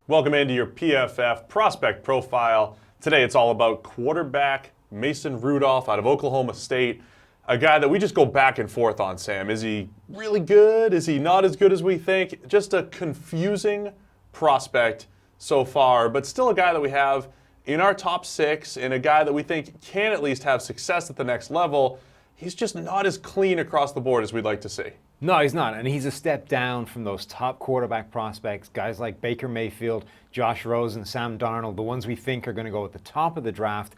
Welcome into your PFF prospect profile. Today it's all about quarterback Mason Rudolph out of Oklahoma State, a guy that we just go back and forth on, Sam. Is he really good? Is he not as good as we think? Just a confusing prospect so far, but still a guy that we have in our top 6 and a guy that we think can at least have success at the next level. He's just not as clean across the board as we'd like to see. No, he's not. And he's a step down from those top quarterback prospects, guys like Baker Mayfield, Josh Rosen, Sam Darnold, the ones we think are going to go at the top of the draft.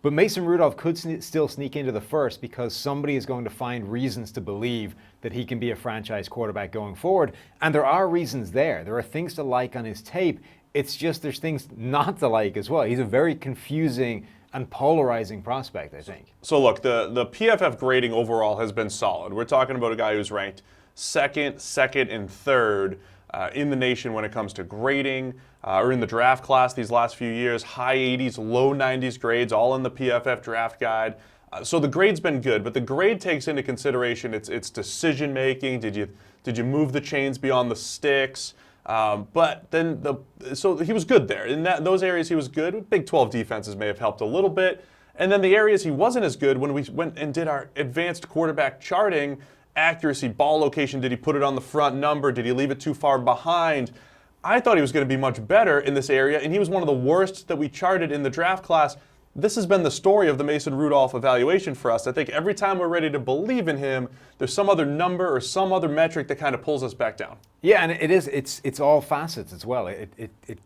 But Mason Rudolph could still sneak into the first because somebody is going to find reasons to believe that he can be a franchise quarterback going forward. And there are reasons there. There are things to like on his tape. It's just there's things not to like as well. He's a very confusing and polarizing prospect, I think. So look, the PFF grading overall has been solid. We're talking about a guy who's ranked second, and third in the nation when it comes to grading, or in the draft class these last few years. High 80s, low 90s grades, all in the PFF draft guide. So the grade's been good, but the grade takes into consideration its decision making. Did you move the chains beyond the sticks? But then so he was good there. In those areas he was good. Big 12 defenses may have helped a little bit. And then the areas he wasn't as good, when we went and did our advanced quarterback charting, accuracy, ball location, did he put it on the front number? Did he leave it too far behind? I thought he was going to be much better in this area, and he was one of the worst that we charted in the draft class. This has been the story of the Mason Rudolph evaluation for us. I think every time we're ready to believe in him, there's some other number or some other metric that kind of pulls us back down. Yeah, and it's all facets as well. It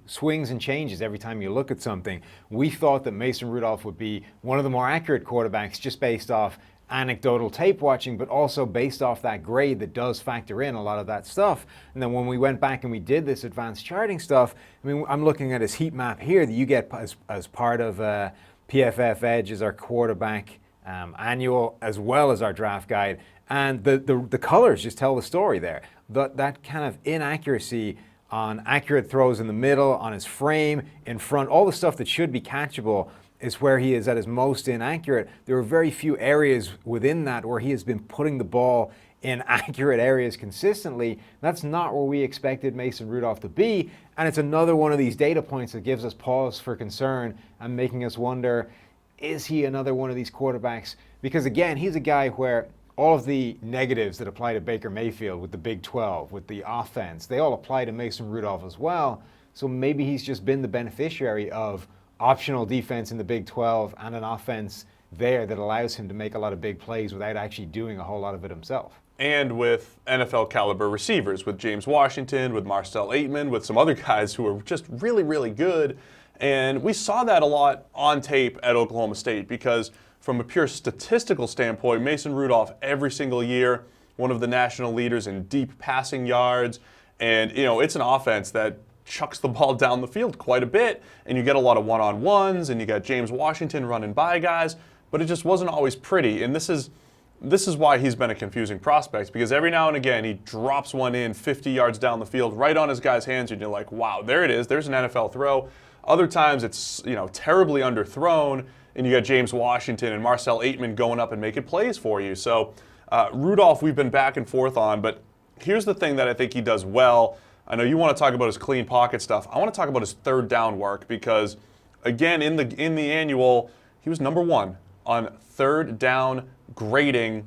swings and changes every time you look at something. We thought that Mason Rudolph would be one of the more accurate quarterbacks just based off anecdotal tape watching, but also based off that grade that does factor in a lot of that stuff. And then when we went back and we did this advanced charting stuff, I mean, I'm looking at his heat map here that you get as part of PFF Edge as our quarterback annual, as well as our draft guide. And the colors just tell the story there. That kind of inaccuracy on accurate throws in the middle, on his frame, in front, all the stuff that should be catchable is where he is at his most inaccurate. There are very few areas within that where he has been putting the ball in accurate areas consistently. That's not where we expected Mason Rudolph to be, and it's another one of these data points that gives us pause for concern and making us wonder, is he another one of these quarterbacks? Because again, he's a guy where all of the negatives that apply to Baker Mayfield with the Big 12, with the offense, they all apply to Mason Rudolph as well. So maybe he's just been the beneficiary of optional defense in the Big 12 and an offense there that allows him to make a lot of big plays without actually doing a whole lot of it himself. And with NFL caliber receivers, with James Washington, with Marcel Aitman, with some other guys who are just really, really good. And we saw that a lot on tape at Oklahoma State because from a pure statistical standpoint, Mason Rudolph every single year, one of the national leaders in deep passing yards. And, it's an offense that chucks the ball down the field quite a bit, and you get a lot of one-on-ones, and you got James Washington running by guys, but it just wasn't always pretty. And this is why he's been a confusing prospect, because every now and again he drops one in 50 yards down the field right on his guy's hands, and you're like, wow, there it is. There's an NFL throw. Other times it's terribly underthrown, and you got James Washington and Marcel Aitman going up and making plays for you. So Rudolph, we've been back and forth on, but here's the thing that I think he does well. I know you want to talk about his clean pocket stuff. I want to talk about his third down work because, again, in the annual, he was number 1 on third down grading.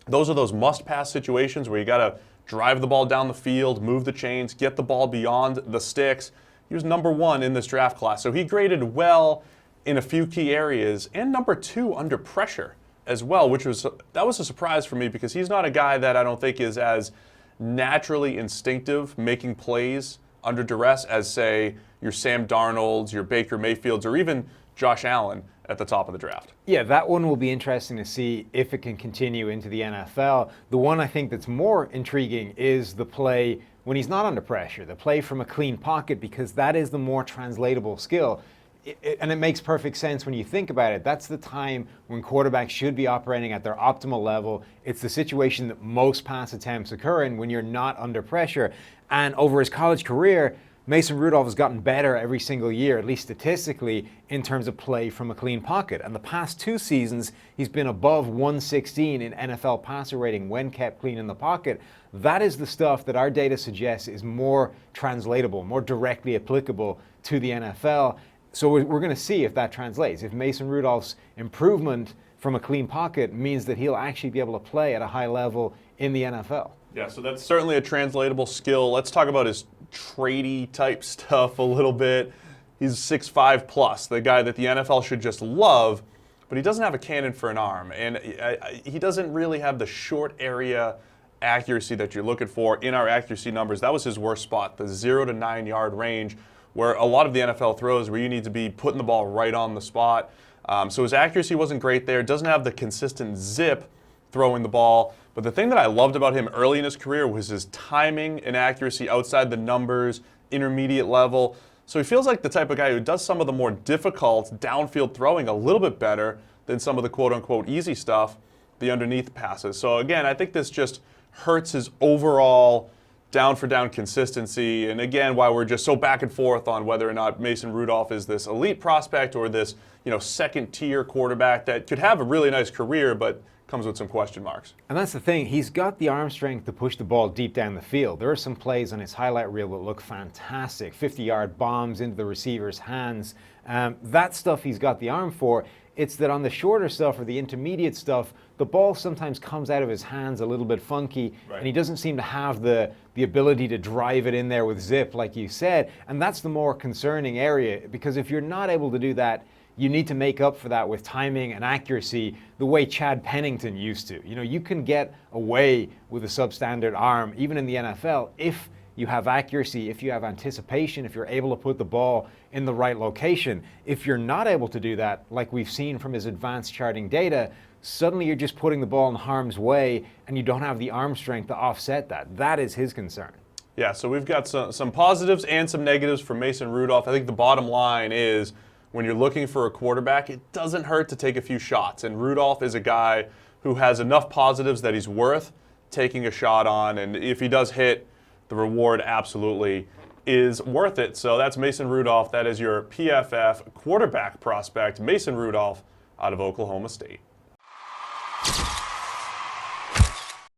Those are those must-pass situations where you got to drive the ball down the field, move the chains, get the ball beyond the sticks. He was number 1 in this draft class. So he graded well in a few key areas, and number 2 under pressure as well, that was a surprise for me because he's not a guy that I don't think is as naturally instinctive making plays under duress as, say, your Sam Darnolds, your Baker Mayfields, or even Josh Allen at the top of the draft. Yeah, that one will be interesting to see if it can continue into the NFL. The one I think that's more intriguing is the play when he's not under pressure, the play from a clean pocket, because that is the more translatable skill. And it makes perfect sense when you think about it. That's the time when quarterbacks should be operating at their optimal level. It's the situation that most pass attempts occur in when you're not under pressure. And over his college career, Mason Rudolph has gotten better every single year, at least statistically, in terms of play from a clean pocket. And the past 2 seasons, he's been above 116 in NFL passer rating when kept clean in the pocket. That is the stuff that our data suggests is more translatable, more directly applicable to the NFL. So we're going to see if that translates. If Mason Rudolph's improvement from a clean pocket means that he'll actually be able to play at a high level in the NFL. Yeah, so that's certainly a translatable skill. Let's talk about his tradey type stuff a little bit. He's 6'5 plus, the guy that the NFL should just love, but he doesn't have a cannon for an arm, and he doesn't really have the short area accuracy that you're looking for in our accuracy numbers. That was his worst spot, the 0 to 9 yard range, where a lot of the NFL throws where you need to be putting the ball right on the spot. So his accuracy wasn't great there. Doesn't have the consistent zip throwing the ball. But the thing that I loved about him early in his career was his timing and accuracy outside the numbers, intermediate level. So he feels like the type of guy who does some of the more difficult downfield throwing a little bit better than some of the quote-unquote easy stuff, the underneath passes. So again, I think this just hurts his overall down-for-down consistency. And again, why we're just so back and forth on whether or not Mason Rudolph is this elite prospect or this, second-tier quarterback that could have a really nice career, but comes with some question marks. And that's the thing. He's got the arm strength to push the ball deep down the field. There are some plays on his highlight reel that look fantastic. 50-yard bombs into the receiver's hands. That stuff he's got the arm for. It's that on the shorter stuff or the intermediate stuff, the ball sometimes comes out of his hands a little bit funky, right, and he doesn't seem to have the ability to drive it in there with zip, like you said. And that's the more concerning area, because if you're not able to do that, you need to make up for that with timing and accuracy the way Chad Pennington used to. You can get away with a substandard arm, even in the NFL, if you have accuracy, if you have anticipation, if you're able to put the ball in the right location. If you're not able to do that, like we've seen from his advanced charting data, suddenly you're just putting the ball in harm's way and you don't have the arm strength to offset that. That is his concern. Yeah, so we've got some positives and some negatives for Mason Rudolph. I think the bottom line is, when you're looking for a quarterback, it doesn't hurt to take a few shots. And Rudolph is a guy who has enough positives that he's worth taking a shot on. And if he does hit, the reward absolutely is worth it. So that's Mason Rudolph. That is your PFF quarterback prospect, Mason Rudolph, out of Oklahoma State.